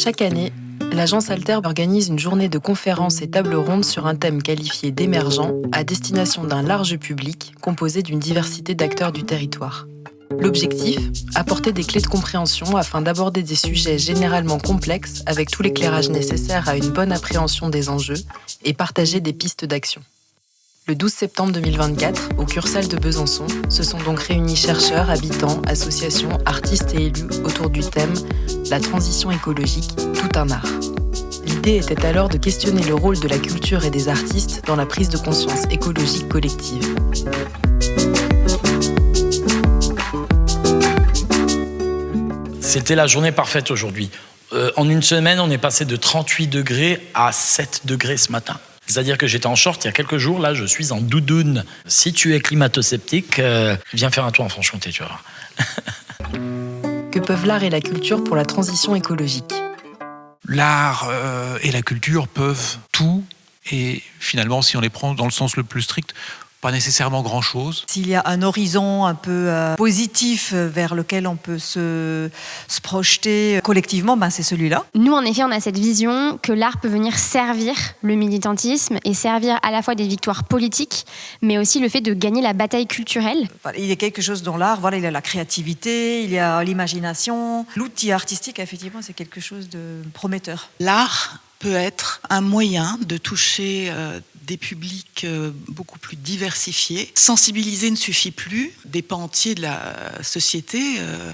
Chaque année, l'agence Alter organise une journée de conférences et tables rondes sur un thème qualifié d'émergent à destination d'un large public composé d'une diversité d'acteurs du territoire. L'objectif, apporter des clés de compréhension afin d'aborder des sujets généralement complexes avec tout l'éclairage nécessaire à une bonne appréhension des enjeux et partager des pistes d'action. Le 12 septembre 2024, au Cursal de Besançon, se sont donc réunis chercheurs, habitants, associations, artistes et élus autour du thème « La transition écologique, tout un art ». L'idée était alors de questionner le rôle de la culture et des artistes dans la prise de conscience écologique collective. C'était la journée parfaite aujourd'hui. En une semaine, on est passé de 38 degrés à 7 degrés ce matin. C'est-à-dire que j'étais en short il y a quelques jours, là je suis en doudoune. Si tu es climato-sceptique, viens faire un tour en Franche-Comté, tu vas voir. Que peuvent l'art et la culture pour la transition écologique ? L'art et la culture peuvent tout, et finalement, si on les prend dans le sens le plus strict, pas nécessairement grand-chose. S'il y a un horizon un peu positif vers lequel on peut se projeter collectivement, c'est celui-là. Nous, en effet, on a cette vision que l'art peut venir servir le militantisme et servir à la fois des victoires politiques, mais aussi le fait de gagner la bataille culturelle. Il y a quelque chose dans l'art, il y a la créativité, il y a l'imagination. L'outil artistique, effectivement, c'est quelque chose de prometteur. L'art peut être un moyen de toucher des publics beaucoup plus diversifiés. Sensibiliser ne suffit plus. Des pans entiers de la société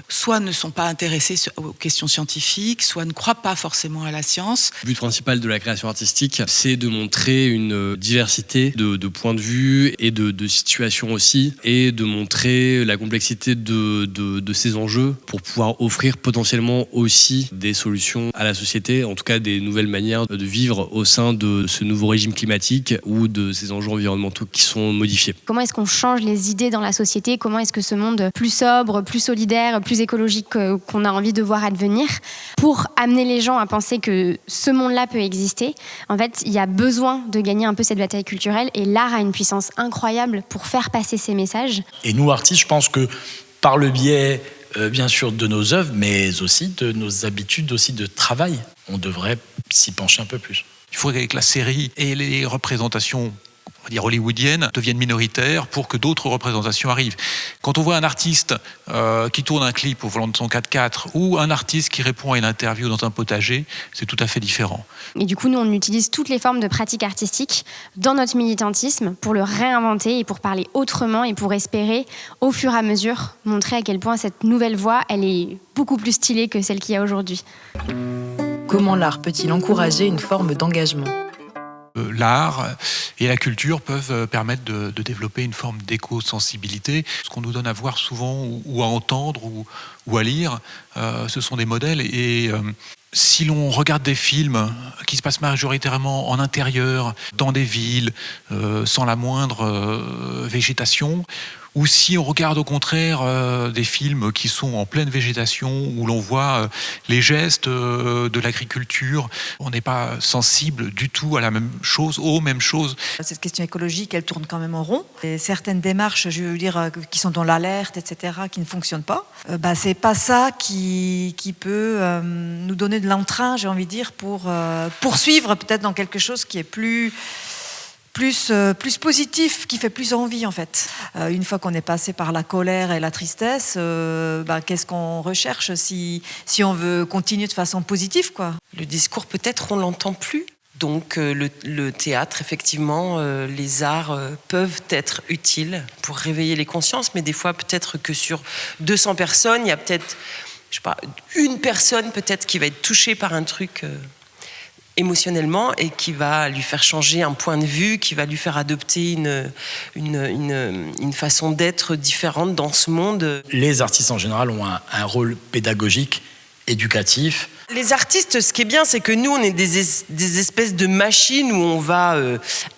soit ne sont pas intéressés aux questions scientifiques, soit ne croient pas forcément à la science. Le but principal de la création artistique, c'est de montrer une diversité de points de vue et de situations aussi, et de montrer la complexité de ces enjeux pour pouvoir offrir potentiellement aussi des solutions à la société, en tout cas des nouvelles manières de vivre au sein de ce nouveau régime climatique ou de ces enjeux environnementaux qui sont modifiés. Comment est-ce qu'on change les idées dans la société ? Comment est-ce que ce monde plus sobre, plus solidaire, plus écologique qu'on a envie de voir advenir, pour amener les gens à penser que ce monde-là peut exister ? En fait, il y a besoin de gagner un peu cette bataille culturelle, et l'art a une puissance incroyable pour faire passer ces messages. Et nous, artistes, je pense que par le biais, bien sûr, de nos œuvres, mais aussi de nos habitudes aussi de travail, on devrait s'y pencher un peu plus. Il faudrait que la série et les représentations, on va dire hollywoodiennes, deviennent minoritaires pour que d'autres représentations arrivent. Quand on voit un artiste qui tourne un clip au volant de son 4x4 ou un artiste qui répond à une interview dans un potager, c'est tout à fait différent. Et du coup, nous, on utilise toutes les formes de pratiques artistiques dans notre militantisme pour le réinventer et pour parler autrement et pour espérer, au fur et à mesure, montrer à quel point cette nouvelle voie, elle est beaucoup plus stylée que celle qu'il y a aujourd'hui. Comment l'art peut-il encourager une forme d'engagement ? L'art et la culture peuvent permettre de développer une forme d'éco-sensibilité. Ce qu'on nous donne à voir souvent ou à entendre ou à lire, ce sont des modèles. Et si l'on regarde des films qui se passent majoritairement en intérieur, dans des villes, sans la moindre végétation, ou si on regarde au contraire des films qui sont en pleine végétation, où l'on voit les gestes de l'agriculture, on n'est pas sensible du tout à la même chose, aux mêmes choses. Cette question écologique, elle tourne quand même en rond. Et certaines démarches, je veux dire, qui sont dans l'alerte, etc., qui ne fonctionnent pas, c'est pas ça qui peut nous donner de l'entrain, j'ai envie de dire, pour poursuivre peut-être dans quelque chose qui est plus positif, qui fait plus envie en fait. Une fois qu'on est passé par la colère et la tristesse, qu'est-ce qu'on recherche si on veut continuer de façon positive, quoi. Le discours, peut-être, on l'entend plus. Donc le théâtre, effectivement, les arts peuvent être utiles pour réveiller les consciences, mais des fois, peut-être que sur 200 personnes, il y a peut-être, une personne peut-être qui va être touchée par un truc émotionnellement et qui va lui faire changer un point de vue, qui va lui faire adopter une façon d'être différente dans ce monde. Les artistes en général ont un rôle pédagogique, éducatif. Les artistes, ce qui est bien, c'est que nous, on est des espèces de machines où on va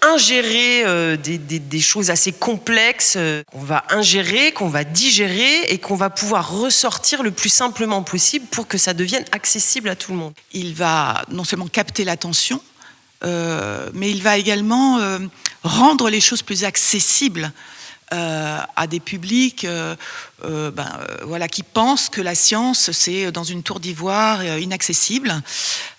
ingérer des choses assez complexes, qu'on va ingérer, qu'on va digérer et qu'on va pouvoir ressortir le plus simplement possible pour que ça devienne accessible à tout le monde. Il va non seulement capter l'attention, mais il va également rendre les choses plus accessibles à des publics voilà, qui pensent que la science, c'est dans une tour d'ivoire inaccessible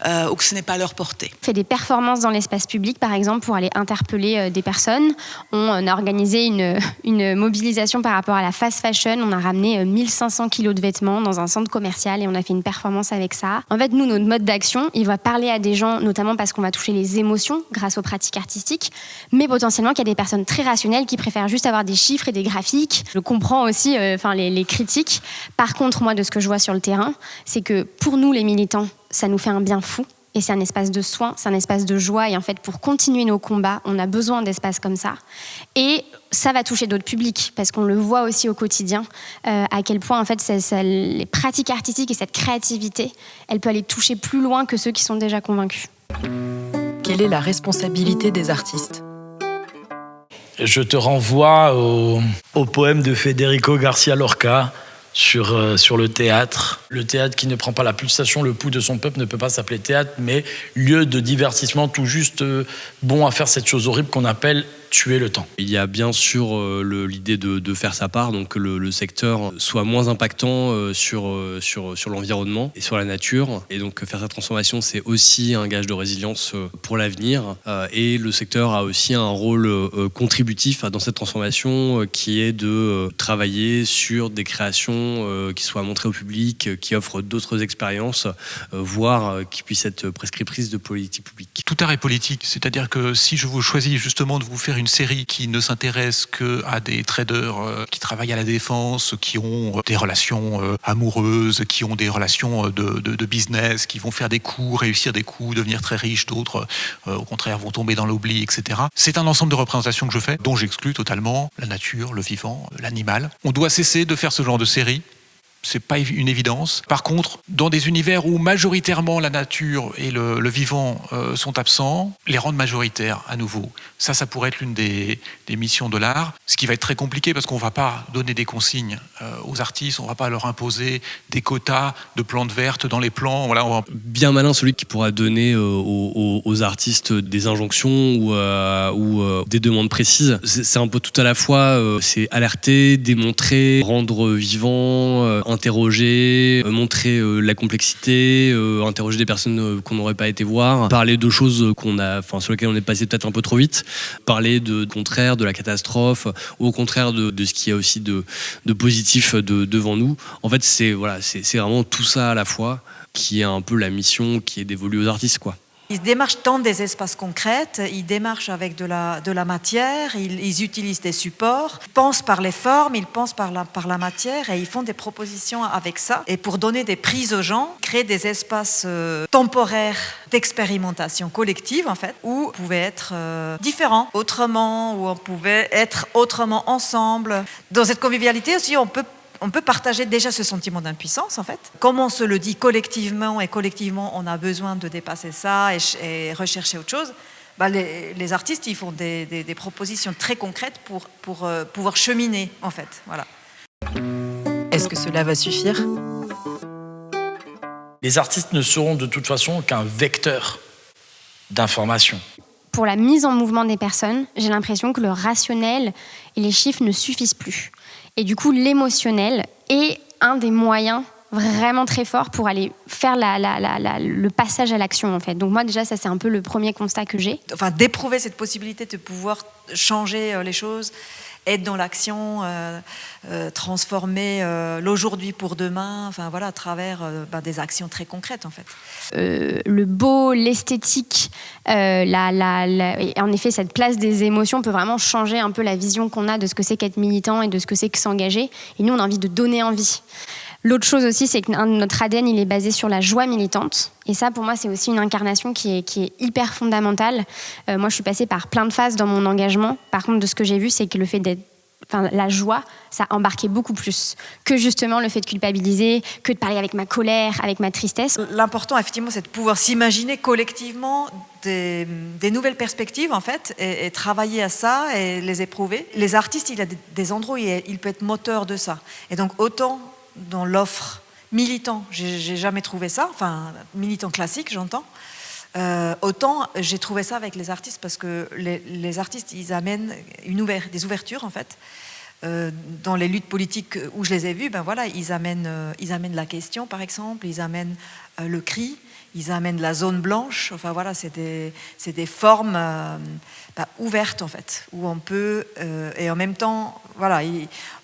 ou que ce n'est pas à leur portée. On fait des performances dans l'espace public, par exemple, pour aller interpeller des personnes. On a organisé une mobilisation par rapport à la fast fashion. On a ramené 1500 kilos de vêtements dans un centre commercial et on a fait une performance avec ça. En fait, nous, notre mode d'action, il va parler à des gens, notamment parce qu'on va toucher les émotions grâce aux pratiques artistiques, mais potentiellement qu'il y a des personnes très rationnelles qui préfèrent juste avoir des chiffres et des graphiques. Je comprends aussi les critiques. Par contre, moi, de ce que je vois sur le terrain, c'est que pour nous, les militants, ça nous fait un bien fou. Et c'est un espace de soin, c'est un espace de joie. Et en fait, pour continuer nos combats, on a besoin d'espaces comme ça. Et ça va toucher d'autres publics, parce qu'on le voit aussi au quotidien, à quel point, en fait, les pratiques artistiques et cette créativité, elle peut aller toucher plus loin que ceux qui sont déjà convaincus. Quelle est la responsabilité des artistes ? Je te renvoie au poème de Federico Garcia Lorca sur le théâtre. Le théâtre qui ne prend pas la pulsation, le pouls de son peuple ne peut pas s'appeler théâtre, mais lieu de divertissement tout juste bon à faire cette chose horrible qu'on appelle tuer le temps. Il y a bien sûr l'idée de faire sa part, donc que le secteur soit moins impactant sur l'environnement et sur la nature. Et donc faire cette transformation, c'est aussi un gage de résilience pour l'avenir. Et le secteur a aussi un rôle contributif dans cette transformation qui est de travailler sur des créations qui soient montrées au public, qui offrent d'autres expériences, voire qui puissent être prescriptrices de politique publique. Tout art est politique, c'est-à-dire que si je vous choisis justement de vous faire une série qui ne s'intéresse qu'à des traders qui travaillent à la défense, qui ont des relations amoureuses, qui ont des relations de business, qui vont faire des coups, réussir des coups, devenir très riches, d'autres au contraire vont tomber dans l'oubli, etc. C'est un ensemble de représentations que je fais, dont j'exclus totalement la nature, le vivant, l'animal. On doit cesser de faire ce genre de série. C'est pas une évidence. Par contre, dans des univers où majoritairement la nature et le vivant sont absents, les rendre majoritaires à nouveau. Ça pourrait être l'une des missions de l'art. Ce qui va être très compliqué parce qu'on va pas donner des consignes aux artistes, on va pas leur imposer des quotas de plantes vertes dans les plans. Voilà, Bien malin celui qui pourra donner aux artistes des injonctions ou des demandes précises. C'est un peu tout à la fois, c'est alerter, démontrer, rendre vivant, interroger, montrer la complexité, interroger des personnes qu'on n'aurait pas été voir, parler de choses sur lesquelles on est passé peut-être un peu trop vite, parler de contraire, de la catastrophe, ou au contraire de ce qu'il y a aussi de positif devant nous. En fait, c'est vraiment tout ça à la fois qui est un peu la mission qui est dévolue aux artistes, quoi. Ils démarchent dans des espaces concrets, ils démarchent avec de la matière, ils utilisent des supports, ils pensent par les formes, ils pensent par la matière et ils font des propositions avec ça. Et pour donner des prises aux gens, créer des espaces temporaires d'expérimentation collective, en fait, où on pouvait être différent, autrement, où on pouvait être autrement ensemble. Dans cette convivialité aussi, on peut partager déjà ce sentiment d'impuissance, en fait. Comme on se le dit collectivement, et collectivement, on a besoin de dépasser ça et rechercher autre chose, les artistes, ils font des propositions très concrètes pour pouvoir cheminer, en fait. Voilà. Est-ce que cela va suffire ? Les artistes ne seront de toute façon qu'un vecteur d'information. Pour la mise en mouvement des personnes, j'ai l'impression que le rationnel et les chiffres ne suffisent plus. Et du coup, l'émotionnel est un des moyens vraiment très forts pour aller faire le passage à l'action, en fait. Donc moi, déjà, ça, c'est un peu le premier constat que j'ai. Enfin, d'éprouver cette possibilité de pouvoir changer les choses, être dans l'action, transformer l'aujourd'hui pour demain, enfin voilà, à travers des actions très concrètes, en fait. Le beau, l'esthétique, et en effet, cette place des émotions peut vraiment changer un peu la vision qu'on a de ce que c'est qu'être militant et de ce que c'est que s'engager. Et nous, on a envie de donner envie. L'autre chose aussi, c'est que notre ADN, il est basé sur la joie militante. Et ça, pour moi, c'est aussi une incarnation qui est hyper fondamentale. Moi, je suis passée par plein de phases dans mon engagement. Par contre, de ce que j'ai vu, c'est que le fait la joie, ça embarquait beaucoup plus que justement le fait de culpabiliser, que de parler avec ma colère, avec ma tristesse. L'important, effectivement, c'est de pouvoir s'imaginer collectivement des nouvelles perspectives, en fait, et travailler à ça et les éprouver. Les artistes, il y a des endroits où il peut être moteur de ça. Et donc, autant dans l'offre militant, j'ai jamais trouvé ça, enfin, militant classique, j'entends. Autant j'ai trouvé ça avec les artistes parce que les artistes, ils amènent des ouvertures, en fait, dans les luttes politiques où je les ai vus, ben voilà, ils amènent la question, par exemple, ils amènent le cri, ils amènent la zone blanche. Enfin voilà, c'est des formes ouvertes en fait, où on peut et en même temps, voilà,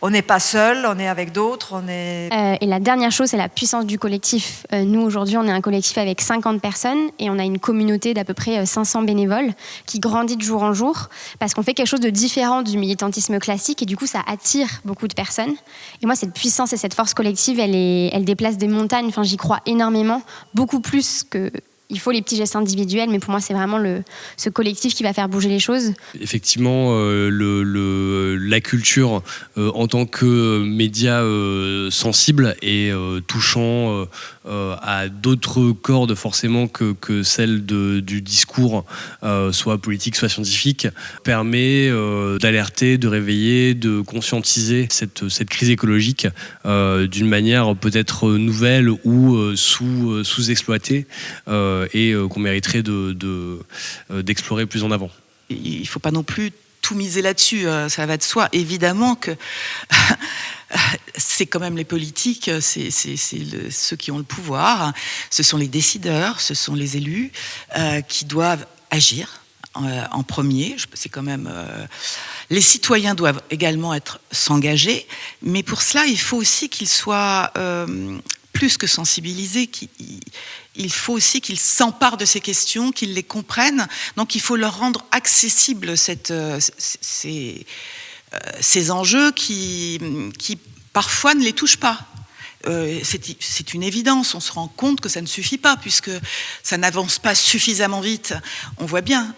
on n'est pas seul, on est avec d'autres, Et la dernière chose, c'est la puissance du collectif. Nous aujourd'hui, on est un collectif avec 50 personnes et on a une communauté d'à peu près 500 bénévoles qui grandit de jour en jour parce qu'on fait quelque chose de différent du militantisme classique et du coup, ça attire beaucoup de personnes. Et moi, cette puissance et cette force collective, elle déplace des montagnes. Enfin, j'y crois énormément, beaucoup plus que. Il faut les petits gestes individuels, mais pour moi, c'est vraiment ce collectif qui va faire bouger les choses. Effectivement, la culture en tant que média sensible et touchant à d'autres cordes forcément que celle du discours, soit politique, soit scientifique, permet d'alerter, de réveiller, de conscientiser cette crise écologique d'une manière peut-être nouvelle ou sous-exploitée. Et qu'on mériterait d'explorer plus en avant. Il ne faut pas non plus tout miser là-dessus, ça va de soi. Évidemment que c'est quand même les politiques, c'est ceux qui ont le pouvoir, ce sont les décideurs, ce sont les élus qui doivent agir en premier. C'est quand même... les citoyens doivent également s'engager, mais pour cela, il faut aussi qu'ils soient... plus que sensibilisés, il faut aussi qu'ils s'emparent de ces questions, qu'ils les comprennent. Donc il faut leur rendre accessibles ces enjeux qui parfois ne les touchent pas. C'est une évidence, on se rend compte que ça ne suffit pas puisque ça n'avance pas suffisamment vite. On voit bien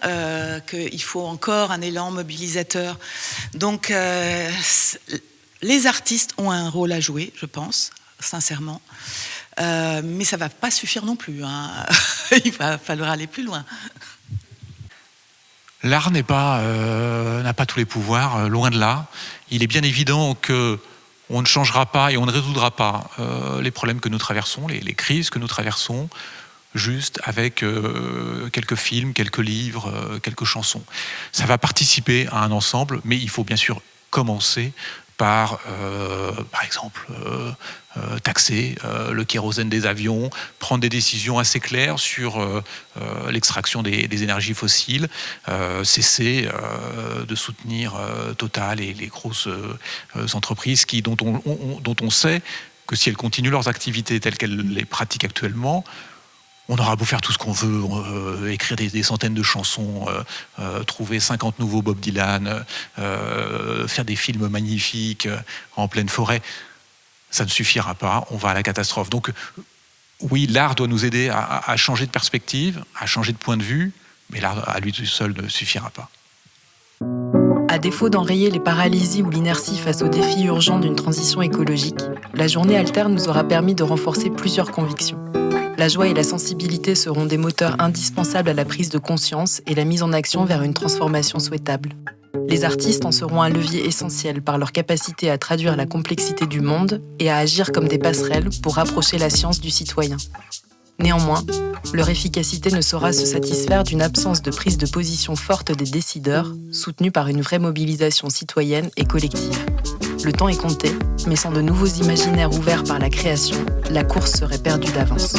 qu'il faut encore un élan mobilisateur. Donc les artistes ont un rôle à jouer, je pense, sincèrement. Mais ça ne va pas suffire non plus. Hein. Il va falloir aller plus loin. L'art n'a pas tous les pouvoirs, loin de là. Il est bien évident qu'on ne changera pas et on ne résoudra pas les problèmes que nous traversons, les crises que nous traversons, juste avec quelques films, quelques livres, quelques chansons. Ça va participer à un ensemble, mais il faut bien sûr commencer par exemple, taxer le kérosène des avions, prendre des décisions assez claires sur l'extraction des énergies fossiles, cesser de soutenir Total et les grosses entreprises dont on sait que si elles continuent leurs activités telles qu'elles les pratiquent actuellement, on aura beau faire tout ce qu'on veut, écrire des centaines de chansons, trouver 50 nouveaux Bob Dylan, faire des films magnifiques en pleine forêt. Ça ne suffira pas, on va à la catastrophe. Donc oui, l'art doit nous aider à changer de perspective, à changer de point de vue, mais l'art à lui tout seul ne suffira pas. À défaut d'enrayer les paralysies ou l'inertie face aux défis urgents d'une transition écologique, la journée Alter nous aura permis de renforcer plusieurs convictions. La joie et la sensibilité seront des moteurs indispensables à la prise de conscience et la mise en action vers une transformation souhaitable. Les artistes en seront un levier essentiel par leur capacité à traduire la complexité du monde et à agir comme des passerelles pour rapprocher la science du citoyen. Néanmoins, leur efficacité ne saura se satisfaire d'une absence de prise de position forte des décideurs, soutenue par une vraie mobilisation citoyenne et collective. Le temps est compté, mais sans de nouveaux imaginaires ouverts par la création, la course serait perdue d'avance.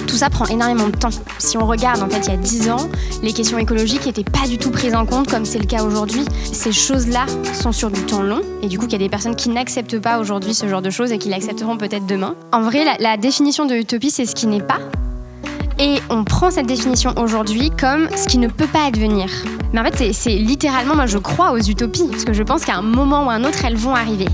Tout ça prend énormément de temps. Si on regarde, en fait, il y a 10 ans, les questions écologiques n'étaient pas du tout prises en compte comme c'est le cas aujourd'hui. Ces choses-là sont sur du temps long, et du coup, il y a des personnes qui n'acceptent pas aujourd'hui ce genre de choses et qui l'accepteront peut-être demain. En vrai, la définition de l'utopie, c'est ce qui n'est pas. Et on prend cette définition aujourd'hui comme ce qui ne peut pas advenir. Mais en fait, c'est littéralement, moi je crois aux utopies, parce que je pense qu'à un moment ou à un autre, elles vont arriver.